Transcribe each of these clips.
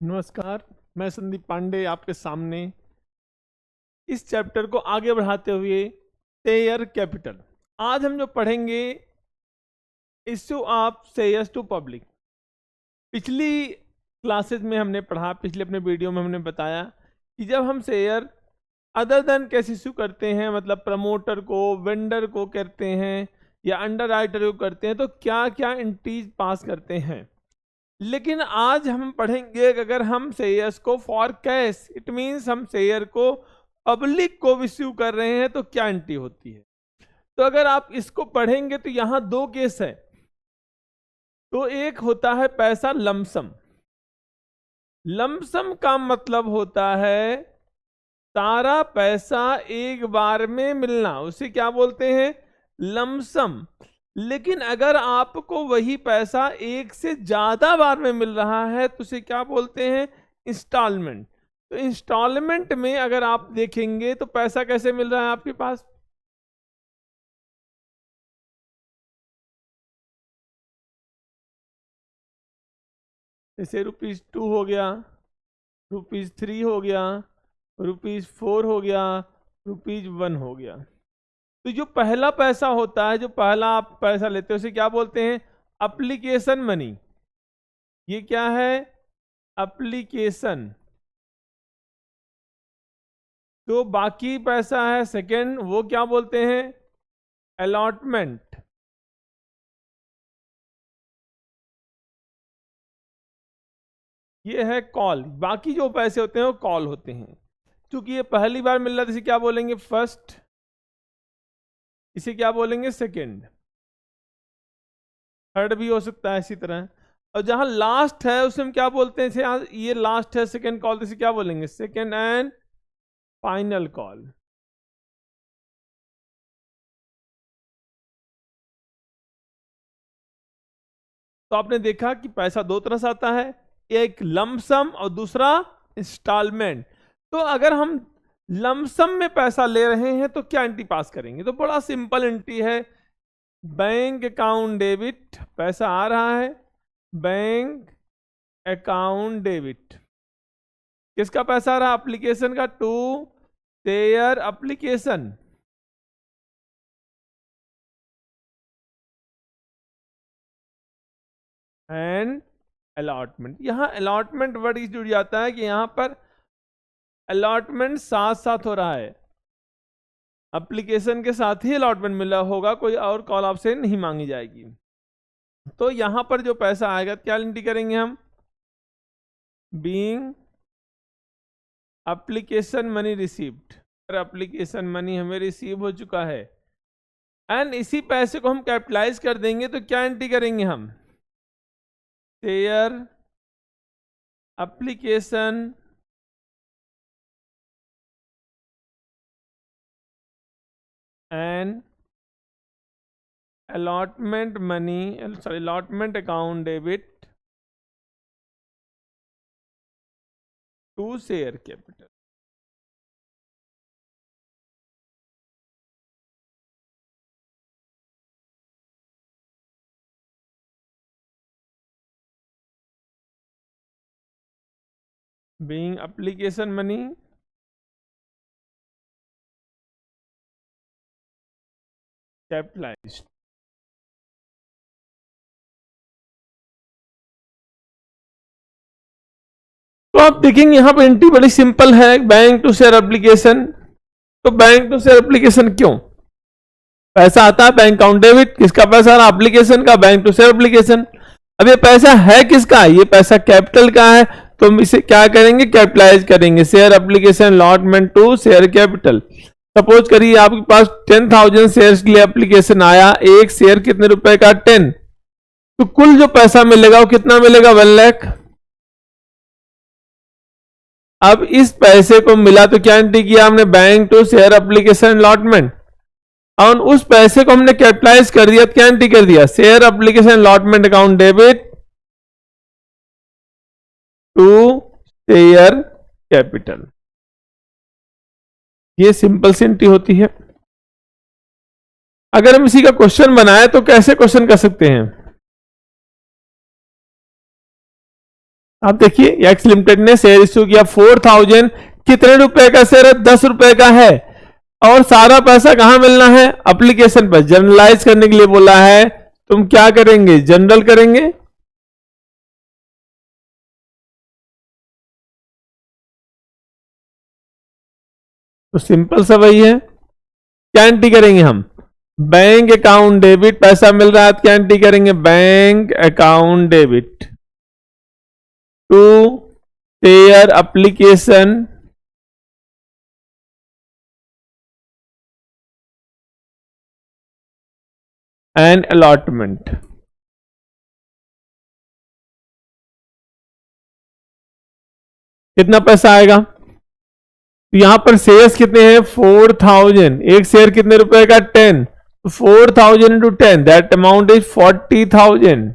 नमस्कार, मैं संदीप पांडे आपके सामने इस चैप्टर को आगे बढ़ाते हुए शेयर कैपिटल। आज हम जो पढ़ेंगे issue of shares to public. पिछली क्लासेस में हमने पढ़ा, पिछले अपने वीडियो में हमने बताया कि जब हम share other than cash issue करते हैं, मतलब प्रमोटर को, वेंडर को करते हैं या अंडर राइटर को करते हैं, तो क्या क्या एंट्रीज पास करते हैं। लेकिन आज हम पढ़ेंगे कि अगर हम शेयर्स को फॉर कैश, इट मींस हम शेयर को पब्लिक को इश्यू कर रहे हैं, तो क्या एंट्री होती है। तो अगर आप इसको पढ़ेंगे तो यहां दो केस है। तो एक होता है पैसा लमसम। लमसम का मतलब होता है सारा पैसा एक बार में मिलना, उसे क्या बोलते हैं, लमसम। लेकिन अगर आपको वही पैसा एक से ज्यादा बार में मिल रहा है तो उसे क्या बोलते हैं, इंस्टॉलमेंट। तो इंस्टॉलमेंट में अगर आप देखेंगे तो पैसा कैसे मिल रहा है आपके पास, जैसे ₹2 हो गया, ₹3 हो गया, ₹4 हो गया, ₹1 हो गया। तो जो पहला पैसा होता है, जो पहला आप पैसा लेते हो, उसे क्या बोलते हैं, एप्लीकेशन मनी। ये क्या है, एप्लीकेशन। तो बाकी पैसा है सेकंड, वो क्या बोलते हैं, अलॉटमेंट। ये है कॉल। बाकी जो पैसे होते हैं वो कॉल होते हैं। क्योंकि ये पहली बार मिल रहा है, इसे क्या बोलेंगे, फर्स्ट। इसे क्या बोलेंगे, सेकंड। थर्ड भी हो सकता है इसी तरह। और जहां लास्ट है उसे हम क्या बोलते हैं, ये लास्ट है सेकंड कॉल, तो इसे क्या बोलेंगे, सेकंड एंड फाइनल कॉल। तो आपने देखा कि पैसा दो तरह से आता है, एक लमसम और दूसरा इंस्टॉलमेंट। तो अगर हम लमसम में पैसा ले रहे हैं तो क्या एंट्री पास करेंगे, तो बड़ा सिंपल एंट्री है, बैंक अकाउंट डेबिट। पैसा आ रहा है, बैंक अकाउंट डेबिट। किसका पैसा आ रहा है, एप्लीकेशन का, to share application. And allotment. यहां अलॉटमेंट वर्ड जुड़ जाता है कि यहां पर अलॉटमेंट साथ साथ हो रहा है, एप्लीकेशन के साथ ही अलॉटमेंट मिला होगा, कोई और कॉल आपसे नहीं मांगी जाएगी। तो यहां पर जो पैसा आएगा क्या एंट्री करेंगे हम, being application money received. Application money हमें रिसीव हो चुका है, एंड इसी पैसे को हम कैपिटलाइज कर देंगे, तो क्या एंट्री करेंगे हम, share application and allotment money, sorry allotment account debit to share capital. Being application money capitalised. तो आप देखेंगे यहां पर एंट्री बड़ी सिंपल है, बैंक टू शेयर एप्लीकेशन। तो बैंक टू शेयर एप्लीकेशन क्यों, पैसा आता है बैंक अकाउंट डेबिट, किसका पैसा आ रहा है, एप्लीकेशन का, बैंक टू शेयर एप्लीकेशन। अब ये पैसा है किसका, ये पैसा कैपिटल का है, तो हम इसे क्या करेंगे, कैपिटलाइज करेंगे, share application allotment to share capital. Suppose करिए आपके पास 10,000 शेयर्स के लिए एप्लीकेशन आया, एक शेयर कितने रुपए का, 10। तो कुल जो पैसा मिलेगा वो कितना मिलेगा, 1 लाख। अब इस पैसे को मिला तो क्या एंट्री किया हमने, bank to share application allotment, और उस पैसे को हमने कैपिटलाइज कर दिया, क्या एंट्री कर दिया, share application allotment account debit to share capital. ये सिंपल सी एंट्री होती है। अगर हम इसी का क्वेश्चन बनाए तो कैसे क्वेश्चन कर सकते हैं, आप देखिए एक्स लिमिटेड ने शेयर इश्यू किया 4000, कितने रुपए का शेयर है? 10 रुपए का है। और सारा पैसा कहां मिलना है? एप्लीकेशन पर। जनरलाइज करने के लिए बोला है, तुम क्या करेंगे? जनरल करेंगे। तो सिंपल सा वही है, क्या एंट्री करेंगे हम? बैंक अकाउंट डेबिट, पैसा मिल रहा है तो क्या एंट्री करेंगे? Bank account debit to share application and allotment. कितना पैसा आएगा? तो यहां पर शेयर्स कितने हैं? 4000। एक शेयर कितने रुपए का? 10। तो 4000 इंटू 10, दैट अमाउंट इज 40,000।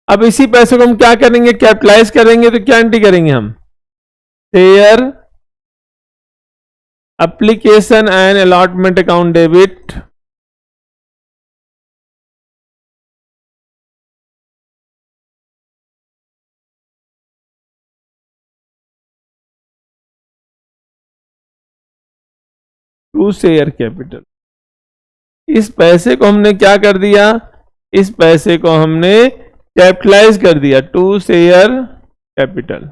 अब इसी पैसे को हम क्या करेंगे? कैपिटलाइज करेंगे। तो क्या एंट्री करेंगे हम? Share application and allotment account debit to share capital. इस पैसे को हमने क्या कर दिया? इस पैसे को हमने कैपिटलाइज कर दिया टू शेयर कैपिटल।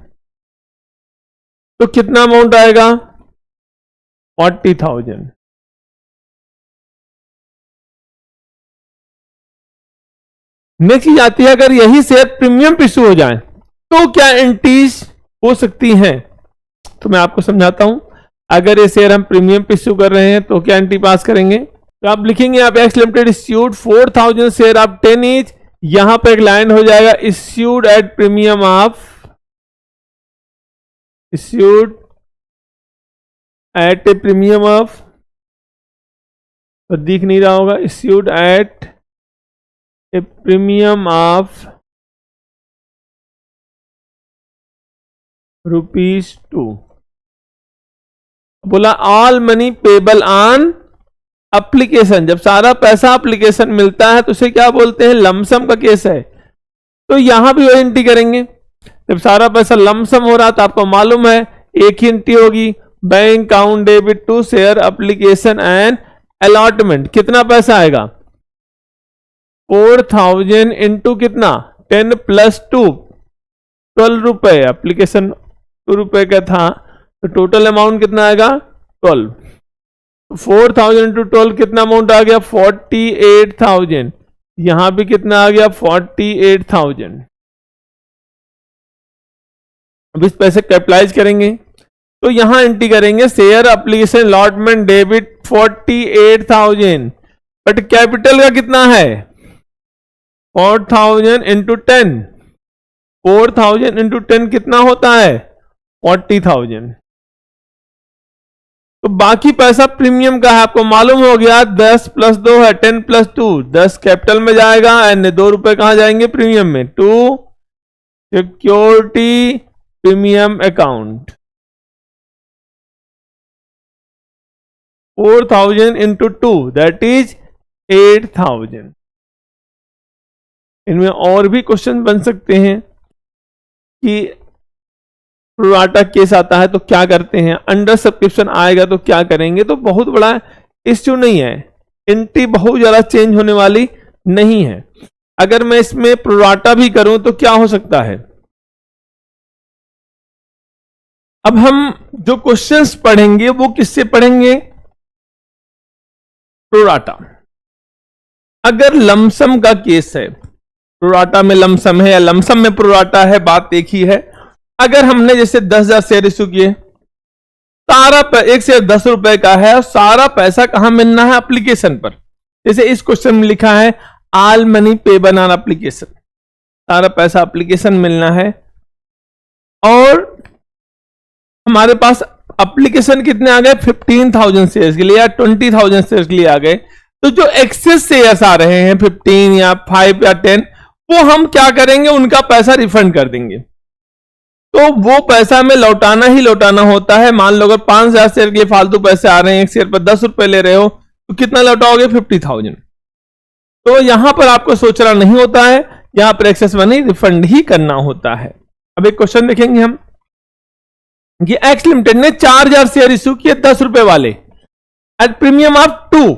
तो कितना अमाउंट आएगा? 40,000। नेक्स्ट चीज आती है, अगर यही शेयर प्रीमियम पे इशू हो जाए तो क्या एंट्रीज हो सकती हैं? तो मैं आपको समझाता हूं। अगर ये शेयर हम प्रीमियम पे इश्यू कर रहे हैं तो क्या एंट्री पास करेंगे? तो आप लिखेंगे, आप एक्स लिमिटेड इश्यूड 4000 शेयर आप 10 ईच। यहां पर एक लाइन हो जाएगा, issued at premium of, issued at A premium of, तो दिख नहीं रहा होगा, issued at A premium of ₹2। बोला all money payable on application. जब सारा पैसा एप्लीकेशन मिलता है तो उसे क्या बोलते हैं? लमसम का केस है। तो यहां भी वो एंट्री करेंगे। जब सारा पैसा लमसम हो रहा तो आपको मालूम है एक ही एंट्री होगी, bank account debit to share application and allotment. कितना पैसा आएगा? 4000 इंटू कितना? 10 प्लस 2, 12 रुपए। एप्लीकेशन 2 रुपए का था तो टोटल अमाउंट कितना आएगा? 12। 4000 इंटू 12 कितना अमाउंट आ गया? 48,000। यहां भी कितना आ गया? 48,000। अब इस पैसे कैपिटलाइज करेंगे तो यहां एंट्री करेंगे share application allotment debit 48,000, but capital का कितना है? 4000 इंटू 10। 4000 इंटू 10 कितना होता है? 40,000। तो बाकी पैसा प्रीमियम का है, आपको मालूम हो गया 10 प्लस 2 है 10 प्लस 2, 10 कैपिटल में जाएगा एंड 2 रुपए कहां जाएंगे? प्रीमियम में, to security premium account. 4000 into 2 that is 8,000। इनमें और भी क्वेश्चन बन सकते हैं कि प्रोराटा केस आता है तो क्या करते हैं, अंडर सब्सक्रिप्शन आएगा तो क्या करेंगे। तो बहुत बड़ा इश्यू नहीं है, एंट्री बहुत ज्यादा चेंज होने वाली नहीं है। अगर मैं इसमें प्रोराटा भी करूं तो क्या हो सकता है? अब हम जो क्वेश्चंस पढ़ेंगे वो किससे पढ़ेंगे? प्रोराटा। अगर लमसम का केस है, प्रोराटा में लमसम है या लमसम में प्रोराटा है, बात एक ही है। अगर हमने जैसे 10,000 शेयर इश्यू किए, सारा एक शेयर 10 रुपए का है और सारा पैसा कहां मिलना है? एप्लीकेशन पर। जैसे इस क्वेश्चन में लिखा है all money payable on application, सारा पैसा एप्लीकेशन मिलना है और हमारे पास एप्लीकेशन कितने आ गए? 15,000 शेयर्स के लिए या 20,000 शेयर्स के लिए आ गए। तो जो एक्सेस शेयर्स आ रहे हैं 15 या 5 या 10, वो हम क्या करेंगे? उनका पैसा रिफंड कर देंगे। तो वो पैसा हमें लौटाना ही लौटाना होता है। मान लो अगर 5,000 शेयर के लिए फालतू पैसे आ रहे हैं, एक शेयर पर 10 रुपए ले रहे हो, तो कितना लौटाओगे? 50,000। तो यहां पर आपको सोचना नहीं होता है यहां पर एक्सेस मनी रिफंड ही करना होता है। अब एक क्वेश्चन देखेंगे हम, ये एक्स लिमिटेड ने 4000 शेयर इश्यू किए 10 रुपए वाले एट प्रीमियम ऑफ 2,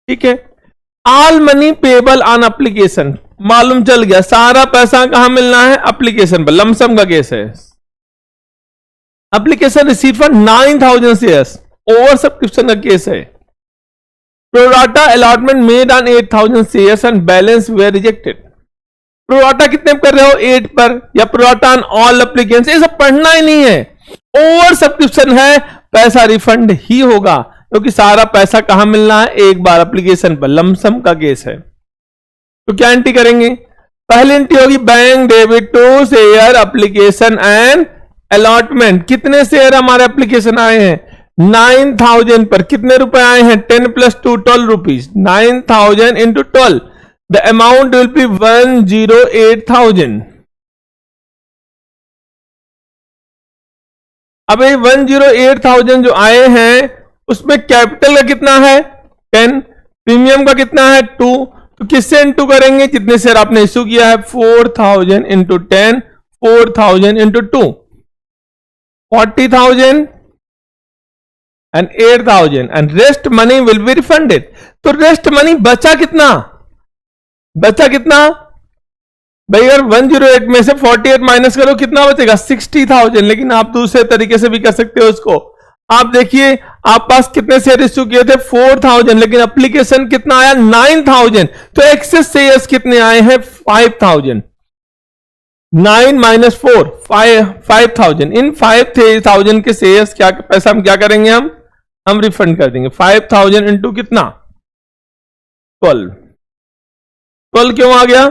ठीक है। All money payable on application, मालूम चल गया सारा पैसा कहां मिलना है, एप्लीकेशन पर, लमसम का केस है। Application receive for 9000 shares, over subscription का केस है। Pro rata allotment made on 8000 shares and balance were rejected. Pro rata कितने कर रहे हो, 8 पर, या प्रोराटा ऑन ऑल एप्लीकेंट्स, ये सब पढ़ना ही नहीं है। ओवर सब्सक्रिप्शन है, पैसा रिफंड ही होगा, क्योंकि सारा पैसा कहां मिलना है, एक बार एप्लीकेशन पर, लमसम का केस है। तो क्या एंट्री करेंगे, पहली एंट्री होगी bank debit to share application and allotment. कितने शेयर हमारे एप्लीकेशन आए हैं, 9000 पर, कितने रुपए आए हैं, 10 + 2 12 rupees, 9000 into 12, the amount will B 108,000। अब ये 108,000 जो आए हैं उसमें कैपिटल का कितना है 10, प्रीमियम का कितना है 2, तो किससे इंटू करेंगे, जितने शेयर आपने इश्यू किया है, 4000 into 10, 4000 into 2, 40,000 and 8,000 and rest money will be refunded. तो रेस्ट मनी बचा कितना, बचा कितना भाई, अगर 108 में से 48 माइनस करो कितना बचेगा, 60,000। लेकिन आप दूसरे तरीके से भी कर सकते हो उसको। आप देखिए आप पास कितने शेयर इश्यू किए थे 4000, लेकिन एप्लीकेशन कितना आया 9000, तो एक्सेस शेयर्स कितने आए हैं 5000। 9 - 4 5000। इन 5000 के शेयर्स क्या पैसा हम क्या करेंगे, हम रिफंड कर देंगे। 5000 इंटू कितना 12 क्यों आ गया,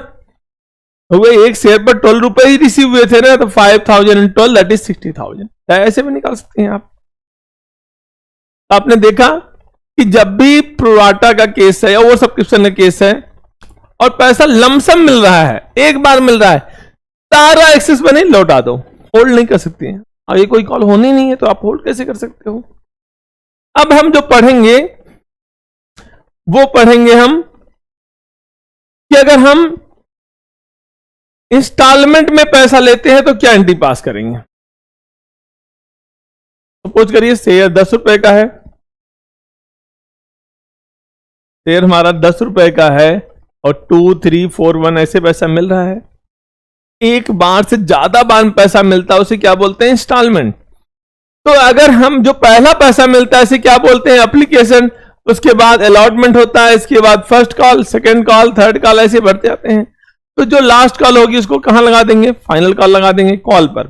एक शेयर पर 12 रुपए ही रिसीव हुए थे ना, तो 5000 × 12 दैट इज 60,000। ऐसे भी निकाल सकते हैं आप। आपने देखा कि जब भी प्रोराटा का केस है या ओवर सब्सक्रिप्शन का केस है और पैसा लमसम मिल रहा है, एक बार मिल रहा है, सारा एक्सेस मनी लौटा दो, होल्ड नहीं कर सकते हैं। और ये कोई कॉल होनी नहीं है तो आप होल्ड कैसे कर सकते हो। अब हम जो पढ़ेंगे वो पढ़ेंगे हम कि अगर हम इंस्टॉलमेंट में पैसा लेते हैं तो क्या एंट्री पास करेंगे। सपोज करिए शेयर 10 रुपए का है, शेयर हमारा 10 रुपए का है और 2, 3, 4, 1 ऐसे पैसा मिल रहा है। एक बार से ज्यादा बार पैसा मिलता है उसे क्या बोलते हैं, इंस्टॉलमेंट। तो अगर हम जो पहला पैसा मिलता है इसे क्या बोलते हैं, एप्लीकेशन। उसके बाद अलॉटमेंट होता है, इसके बाद first call, second call, third call, ऐसे बढ़ते जाते हैं। तो जो लास्ट कॉल होगी उसको कहां लगा देंगे, फाइनल कॉल लगा देंगे, कॉल पर।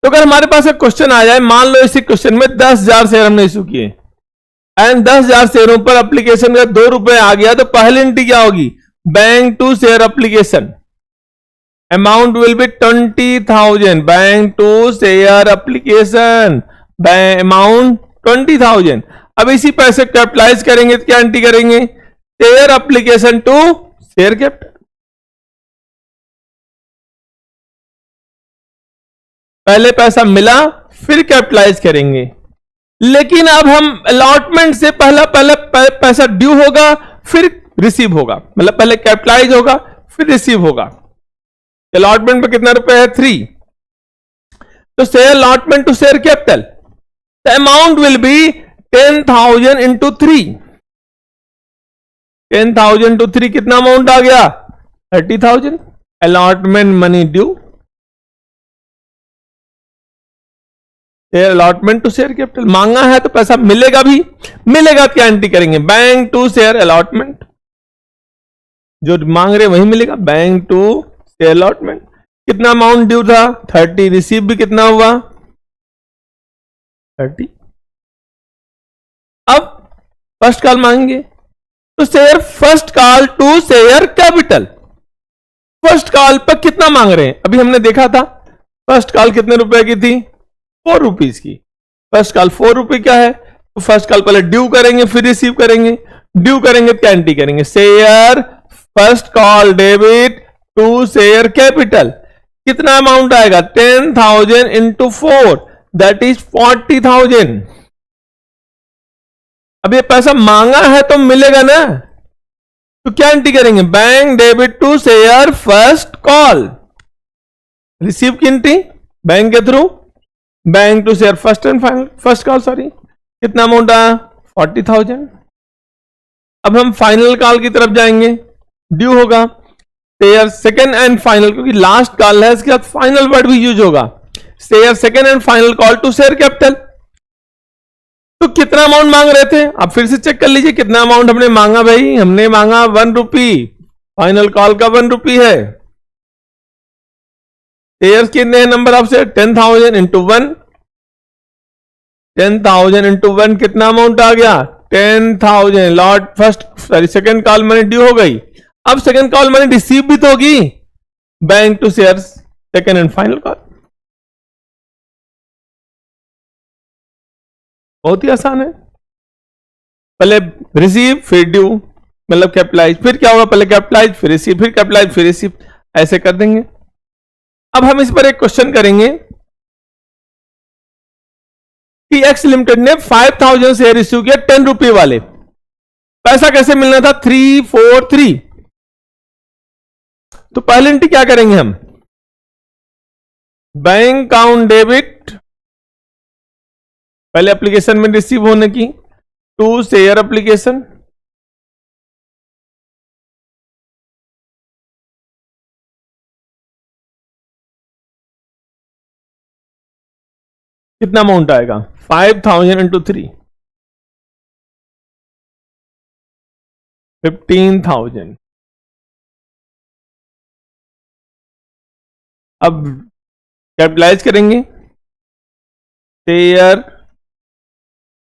तो अगर हमारे पास एक क्वेश्चन आ जाए, मान लो इसी क्वेश्चन में 10,000 शेयर हमने इश्यू किए एंड 10,000 शेयरों पर एप्लीकेशन का 2 रुपए आ गया, तो पहली एंट्री क्या होगी, bank to share application, amount will be 20,000, bank to share application, amount 20,000। अब इसी पैसे कैपिटलाइज करेंगे तो क्या एंट्री करेंगे, share application to share capital. पहले पैसा मिला फिर कैपिटलाइज करेंगे, लेकिन अब हम अलॉटमेंट से पहले पैसा ड्यू होगा फिर रिसीव होगा, मतलब पहले कैपिटलाइज होगा फिर रिसीव होगा। अलॉटमेंट पे कितना रुपए है 3, तो share allotment to share capital, the amount will be 10,000 into 3, 10,000 into 3 कितना अमाउंट आ गया 30,000। Allotment money due, share allotment to share capital, मांगा है तो पैसा मिलेगा भी, मिलेगा क्या एंट्री करेंगे, बैंक टू शेयर अलॉटमेंट, जो मांग रहे वही मिलेगा, बैंक टू शेयर अलॉटमेंट। कितना अमाउंट ड्यू था 30, रिसीव भी कितना हुआ 30। अब फर्स्ट कॉल मांगेंगे तो share first call to share capital, first call पर कितना मांग रहे हैं, अभी हमने देखा था फर्स्ट कॉल कितने रुपए की थी 4 रुपीज की। फर्स्ट कॉल 4 रुपए क्या है, तो फर्स्ट कॉल पहले ड्यू करेंगे फिर रिसीव करेंगे, ड्यू करेंगे तो एंट्री करेंगे share first call debit to share capital, कितना अमाउंट आएगा 10,000 इंटू 4 दैट इज 40,000। अब ये पैसा मांगा है तो मिलेगा ना, तो क्या एंट्री करेंगे? Bank debit to share first call, receive की एंट्री बैंक के थ्रू, bank to share first and final, first call sorry, कितना अमाउंट आया? 40,000। अब हम फाइनल कॉल की तरफ जाएंगे, ड्यू होगा शेयर सेकेंड एंड फाइनल, क्योंकि लास्ट कॉल है इसके बाद फाइनल वर्ड भी यूज होगा, share second and final call to share capital. तो कितना अमाउंट मांग रहे थे? आप फिर से चेक कर लीजिए कितना अमाउंट हमने मांगा भाई, हमने मांगा 1 रुपी, फाइनल कॉल का 1 रुपी है। शेयर कितने हैं number of share? 10,000 into 1, 10,000 into 1 कितना अमाउंट आ गया? 10,000। Lot first sorry second call money due हो गई, अब सेकेंड कॉल मनी रिसीव भी तो होगी, bank to share second and final call. बहुत ही आसान है, पहले रिसीव फिर ड्यू, मतलब कैपिटलाइज, फिर क्या होगा? पहले कैपिटलाइज फिर रिसीव, फिर कैपिटलाइज फिर रिसीव, ऐसे कर देंगे। अब हम इस पर एक क्वेश्चन करेंगे कि एक्स लिमिटेड ने 5,000 शेयर रिसीव किया 10 रुपये वाले, पैसा कैसे मिलना था? 343। तो पहले एंट्री क्या करेंगे हम? बैंक अकाउंट डेबिट, पहले एप्लीकेशन में रिसीव होने की, टू शेयर एप्लीकेशन, कितना अमाउंट आएगा? 5,000 इंटू 3, 15,000। अब कैपिटलाइज करेंगे, share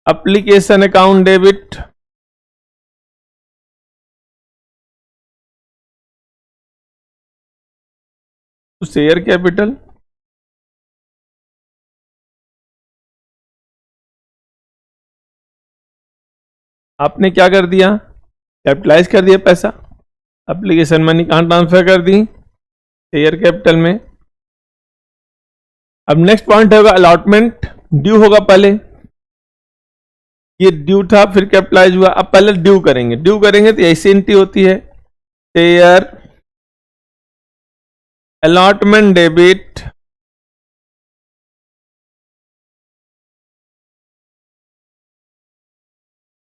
application account debit, share capital, आपने क्या कर दिया? कैपिटलाइज कर दिया पैसा, एप्लीकेशन मनी कहां ट्रांसफर कर दी? शेयर कैपिटल में। अब नेक्स्ट पॉइंट होगा अलॉटमेंट, ड्यू होगा पहले, ये ड्यू था फिर कैपिटलाइज हुआ, अब पहले ड्यू करेंगे, ड्यू करेंगे तो ऐसी एंट्री होती है, share allotment debit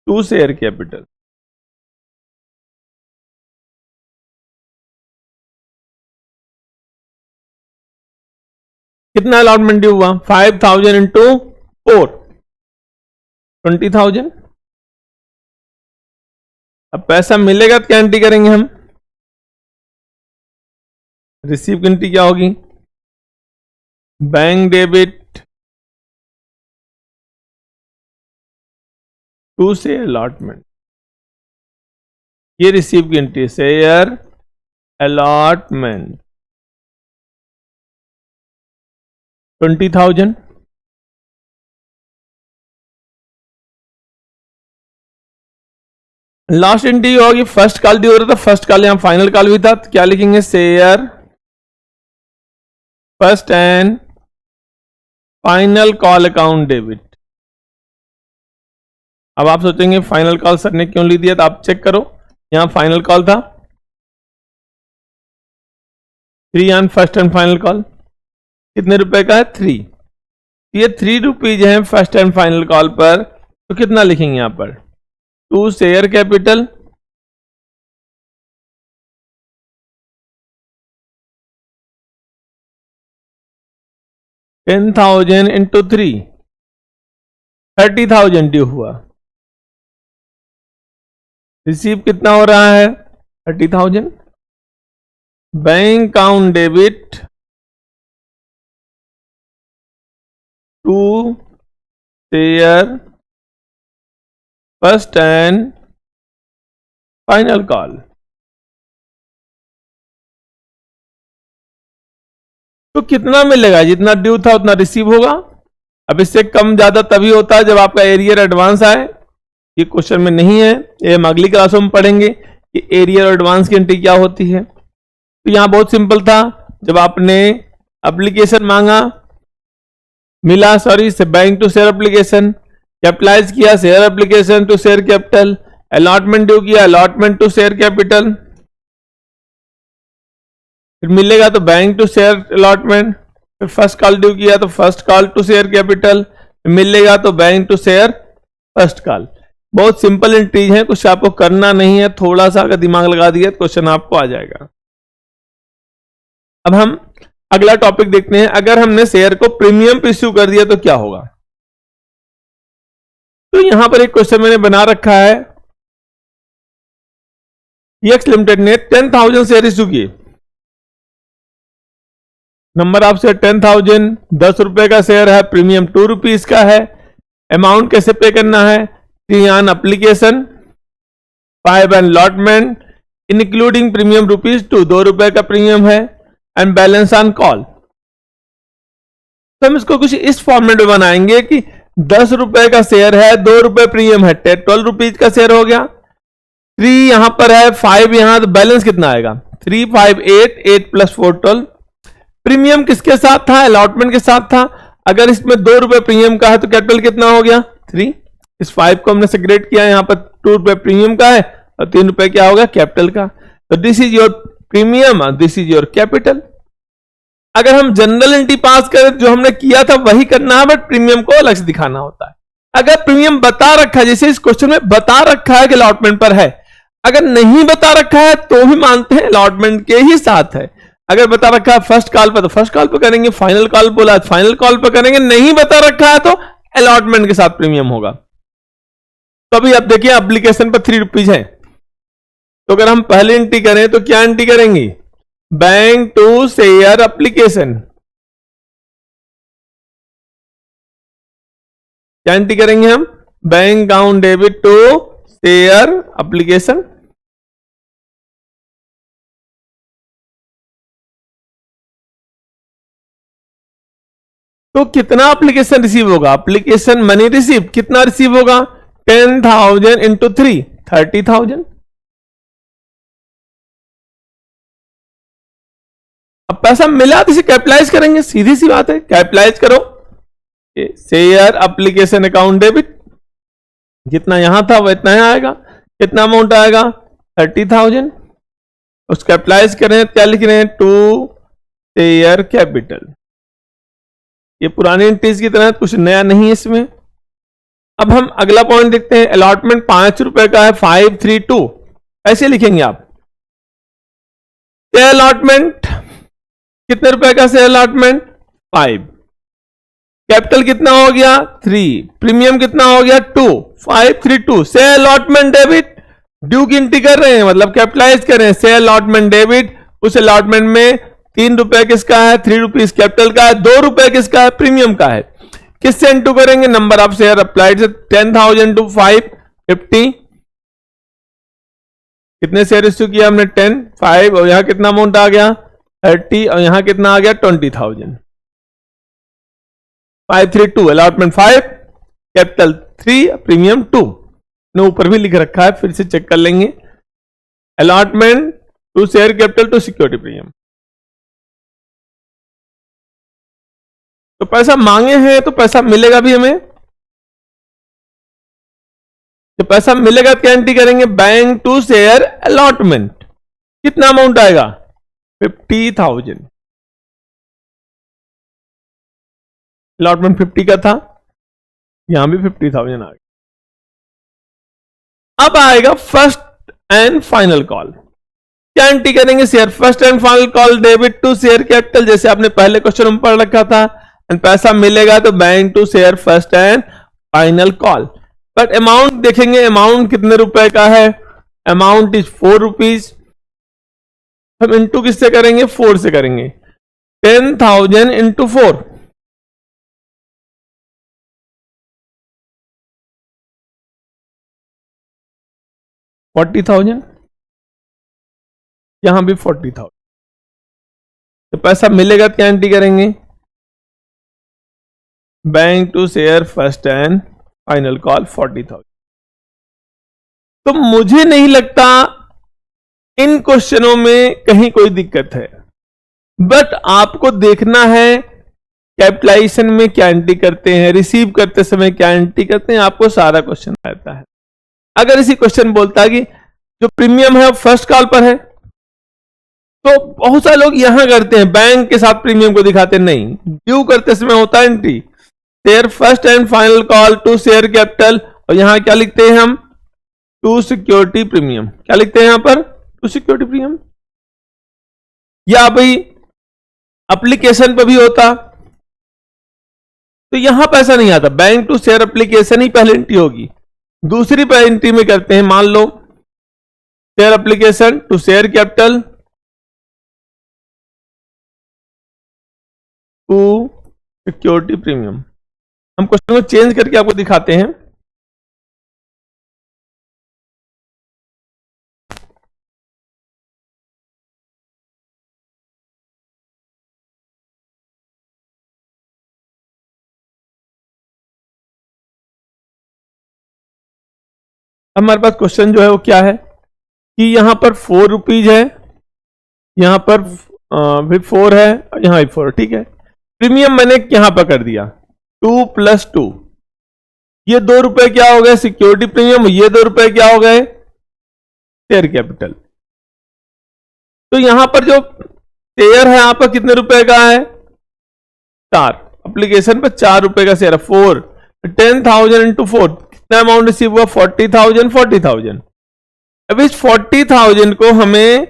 to share capital. कितना अलॉटमेंट ड्यू हुआ? 5,000 इंटू 4, 20,000। अब पैसा मिलेगा तो क्या एंट्री करेंगे हम? रिसीव की एंट्री क्या होगी? Bank debit to share allotment, ये रिसीव की entry, share allotment 20,000। Last entry होगी, फर्स्ट कॉल ड्यू हो रहा था, फर्स्ट कॉल यहां फाइनल कॉल भी था, तो क्या लिखेंगे? Share first and final call account debit. अब आप सोचेंगे फाइनल कॉल सर ने क्यों लिख दिया, तो आप चेक करो, यहां फाइनल कॉल था, 3 on first and final call, कितने रुपए का है? 3। ये 3 रुपीज है फर्स्ट एंड फाइनल कॉल पर, तो कितना लिखेंगे यहां पर? To share capital, $10,000 into 3, 30,000 due हुआ, रिसीव कितना हो रहा है? 30,000। Bank account debit to share first and final call, तो कितना मिलेगा? जितना ड्यू था उतना रिसीव होगा। अब इससे कम ज्यादा तभी होता है जब आपका एरियर एडवांस आए, ये क्वेश्चन में नहीं है, ये हम अगली क्लासों में पढ़ेंगे कि एरियर और एडवांस की एंट्री क्या होती है। तो यहां बहुत सिंपल था, जब आपने एप्लीकेशन मांगा, मिला, sorry, bank to share application, capitalize किया share application to share capital, allotment due किया, अलॉटमेंट टू शेयर कैपिटल, फिर मिलेगा तो बैंक टू शेयर अलॉटमेंट, फिर फर्स्ट कॉल ड्यू किया तो first call to share capital, मिलेगा तो bank to share first call. बहुत सिंपल एंट्रीज है, कुछ आपको करना नहीं है, थोड़ा सा अगर दिमाग लगा दिया तो क्वेश्चन आपको आ जाएगा। अब हम अगला टॉपिक देखते हैं, अगर हमने शेयर को प्रीमियम पे इश्यू कर दिया तो क्या होगा। तो यहां पर एक क्वेश्चन मैंने बना रखा है, एक्स लिमिटेड ने 10,000 शेयर इश्यू किए, नंबर ऑफ शेयर 10,000, 10 रुपए का शेयर है, प्रीमियम 2 रुपीज का है। अमाउंट कैसे पे करना है, 3 on application, 5 on allotment, including premium ₹2, 2 रुपए का प्रीमियम है, एंड बैलेंस ऑन कॉल। तो हम इसको कुछ इस फॉर्मेट में बनाएंगे कि 10 रुपए का शेयर है, 2 रुपए प्रीमियम है, 12 रुपीज का शेयर हो गया, 3 यहां पर है, 5 यहां, तो बैलेंस कितना आएगा 3, 5, 8, 8 + 4 12। प्रीमियम किसके साथ था, अलॉटमेंट के साथ था। अगर इसमें 2 रुपए प्रीमियम का है तो कैपिटल कितना हो गया 3। इस 5 को हमने सेग्रेट किया, यहां पर 2 रुपए प्रीमियम का है और 3 रुपए क्या होगा कैपिटल का। तो this is your premium, this is your capital. अगर हम जनरल एंट्री पास करें जो हमने किया था वही करना है, बट प्रीमियम को अलग से दिखाना होता है। अगर प्रीमियम बता रखा है, जैसे इस क्वेश्चन में बता रखा है कि अलॉटमेंट पर है, अगर नहीं बता रखा है तो भी मानते हैं अलॉटमेंट के ही साथ है। अगर बता रखा है फर्स्ट कॉल पर तो फर्स्ट कॉल पर करेंगे, फाइनल कॉल बोला फाइनल कॉल पर करेंगे, नहीं बता रखा है तो अलॉटमेंट के साथ प्रीमियम होगा। तो अभी आप देखिए एप्लीकेशन पर 3 रुपीज है, तो अगर हम पहले एंट्री करें तो क्या एंट्री करेंगे, बैंक टू शेयर एप्लीकेशन, क्या एंट्री करेंगे हम, bank account debit to share application. तो कितना एप्लीकेशन रिसीव होगा, एप्लीकेशन मनी रिसीव कितना रिसीव होगा 10,000 इंटू 3 30,000। अब पैसा मिला तो इसे कैपिटलाइज करेंगे, सीधी सी बात है, कैपिटलाइज करो, शेयर एप्लीकेशन अकाउंट डेबिट, जितना यहां था वो इतना यहां आएगा, कितना अमाउंट आएगा 30,000। उस कैपिटलाइज करें, क्या लिख रहे हैं टू शेयर कैपिटल। ये पुरानी एंट्रीज की तरह कुछ नया नहीं है इसमें। अब हम अगला पॉइंट देखते हैं, अलॉटमेंट 5 रुपए का है, 532 ऐसे लिखेंगे आप। शेयर अलॉटमेंट कितने रुपए का शेयर अलॉटमेंट 5, कैपिटल कितना हो गया 3, प्रीमियम कितना हो गया 2, 532। शेयर अलॉटमेंट डेबिट, ड्यू की एंट्री कर रहे हैं मतलब कैपिटलाइज कर रहे हैं, शेयर अलॉटमेंट डेबिट, उस अलॉटमेंट में 3 रुपए किसका है 3 रुपीज कैपिटल का है, 2 रुपए किसका है प्रीमियम का है। किससे इंटू करेंगे, नंबर ऑफ शेयर अप्लाइड से, 10,000 टू 550, कितने शेयर इश्यू किया हमने 10, 5 और यहां कितना अमाउंट आ गया 30 और यहां कितना आ गया 20,000। 532 अलॉटमेंट 5, कैपिटल 3, प्रीमियम 2, ने ऊपर भी लिख रखा है, फिर से चेक कर लेंगे, allotment to share capital to security premium. तो पैसा मांगे हैं तो पैसा मिलेगा भी हमें, तो पैसा मिलेगा क्या एंट्री करेंगे, बैंक टू शेयर अलॉटमेंट, कितना अमाउंट आएगा 50,000। अलॉटमेंट 50 का था, यहां भी 50,000 आ गया। अब आएगा फर्स्ट एंड फाइनल कॉल, क्या एंट्री करेंगे, share first and final call debit to share capital, जैसे आपने पहले क्वेश्चन में पढ़ रखा था, एंड पैसा मिलेगा तो bank to share first and final call. But amount देखेंगे, अमाउंट कितने रुपए का है, अमाउंट इज 4 रुपीज। हम इंटू किससे करेंगे 4 से करेंगे, 10,000 इंटू 4, $40,000, यहां भी 40,000। तो पैसा मिलेगा क्या एंट्री करेंगे, bank to share first and final call 40,000। तो मुझे नहीं लगता इन क्वेश्चनों में कहीं कोई दिक्कत है, बट आपको देखना है कैपिटलाइजेशन में क्या एंट्री करते हैं, रिसीव करते समय क्या एंट्री करते हैं, आपको सारा क्वेश्चन रहता है। अगर इसी क्वेश्चन बोलता है कि जो प्रीमियम है फर्स्ट कॉल पर है, तो बहुत सारे लोग यहां करते हैं बैंक के साथ प्रीमियम को दिखाते नहीं, ड्यू करते समय होता है entry share first and final call to share capital, और यहां क्या लिखते हैं हम, टू सिक्योरिटी प्रीमियम। क्या लिखते हैं यहां पर, टू सिक्योरिटी प्रीमियम। या भाई एप्लीकेशन पर भी होता, तो यहां पैसा नहीं आता, बैंक टू शेयर एप्लीकेशन ही पहले एंट्री होगी, दूसरी पर एंट्री में करते हैं, मान लो share application to share capital to security premium. हम क्वेश्चन को चेंज करके आपको दिखाते हैं। हमारे पास क्वेश्चन जो है वो क्या है कि यहां पर 4 रुपीज है, यहां पर भी 4 है, यहां भी 4, ठीक है। प्रीमियम मैंने यहां पर कर दिया 2 + 2, ये 2 रुपए क्या हो गए सिक्योरिटी प्रीमियम, ये 2 रुपए क्या हो गए शेयर कैपिटल। तो यहां पर जो शेयर है यहां पर कितने रुपए का है 4, एप्लीकेशन पर 4 रुपए का शेयर है 4, 10,000 इंटू 4 कितना अमाउंट रिसीव हुआ 40,000, 40,000। अब इस 40,000 को हमें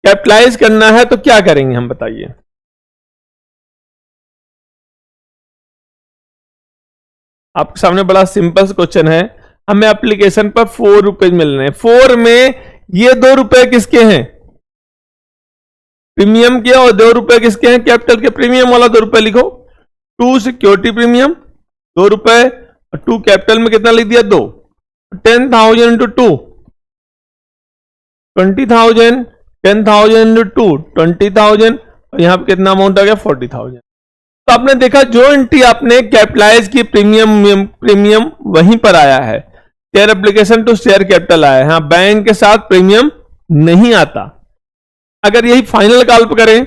कैपिटलाइज करना है तो क्या करेंगे हम बताइए। आपके सामने बड़ा सिंपल क्वेश्चन है, हमें एप्लीकेशन पर 4 रुपए मिल रहे हैं, 4 में ये 2 रुपए किसके हैं प्रीमियम के, और 2 रुपए किसके हैं कैपिटल के, प्रीमियम वाला 2 रुपए लिखो, 2 सिक्योरिटी प्रीमियम 2 रुपए, 2 कैपिटल में कितना लिख दिया 2, 10,000 इंटू 2 20,000, 10,000 इंटू 2 20,000, और यहां पर कितना अमाउंट आ गया 40,000। तो आपने देखा जो एंट्री आपने कैपिटलाइज की प्रीमियम वहीं पर आया है, share application to share capital आया है, हाँ बैंक के साथ प्रीमियम नहीं आता। अगर यही फाइनल कॉल पर करें,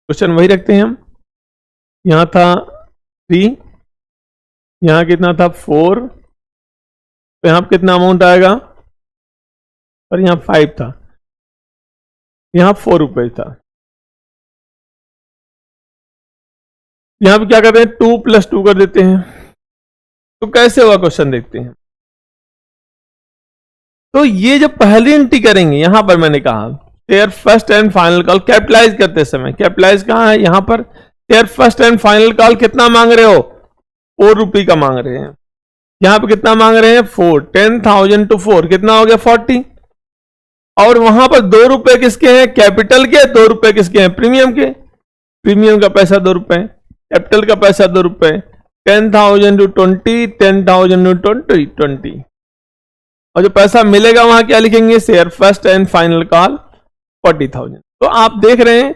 क्वेश्चन वही रखते हैं हम, यहां था 3, यहां कितना था 4, तो यहां पर कितना अमाउंट आएगा, और यहां 5 था, यहां 4 रुपए था, यहां पे क्या करते हैं 2 + 2 कर देते हैं। तो कैसे हुआ क्वेश्चन देखते हैं। तो ये जब पहली एंट्री करेंगे, यहां पर मैंने कहा share first and final call capitalise करते समय, कैपिटलाइज कहां है यहां पर, share first and final call कितना मांग रहे हो 4 रुपये का मांग रहे हैं, यहां पे कितना मांग रहे हैं 4, 10,000 टू 4 कितना हो गया 40, और वहां पर 2 रुपए किसके हैं कैपिटल के, 2 रुपए किसके हैं प्रीमियम के, प्रीमियम का पैसा 2 रुपए, कैपिटल का पैसा 2 रुपए, 10,000 टू 20, 10,000 टू 20, और जो पैसा मिलेगा वहां क्या लिखेंगे share first and final call 40,000। तो आप देख रहे हैं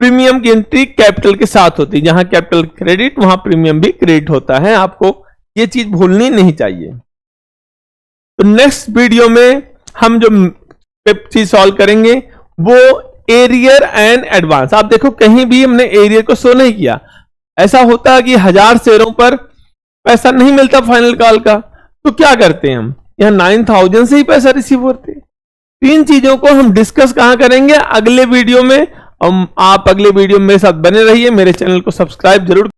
प्रीमियम की एंट्री कैपिटल के साथ होती है, जहां कैपिटल क्रेडिट वहां प्रीमियम भी क्रेडिट होता है, आपको ये चीज भूलनी नहीं चाहिए। तो नेक्स्ट वीडियो में हम जो चीज सॉल्व करेंगे वो एरियर एंड एडवांस। आप देखो कहीं भी हमने एरियर को शो नहीं किया, ऐसा होता है कि 1000 शेयरों पर पैसा नहीं मिलता फाइनल कॉल का, तो क्या करते हैं हम, यहां 9,000 से ही पैसा रिसीव होते हैं। 3 चीजों को हम डिस्कस कहां करेंगे अगले वीडियो में। आप अगले वीडियो में मेरे साथ बने रहिए, मेरे चैनल को सब्सक्राइब जरूर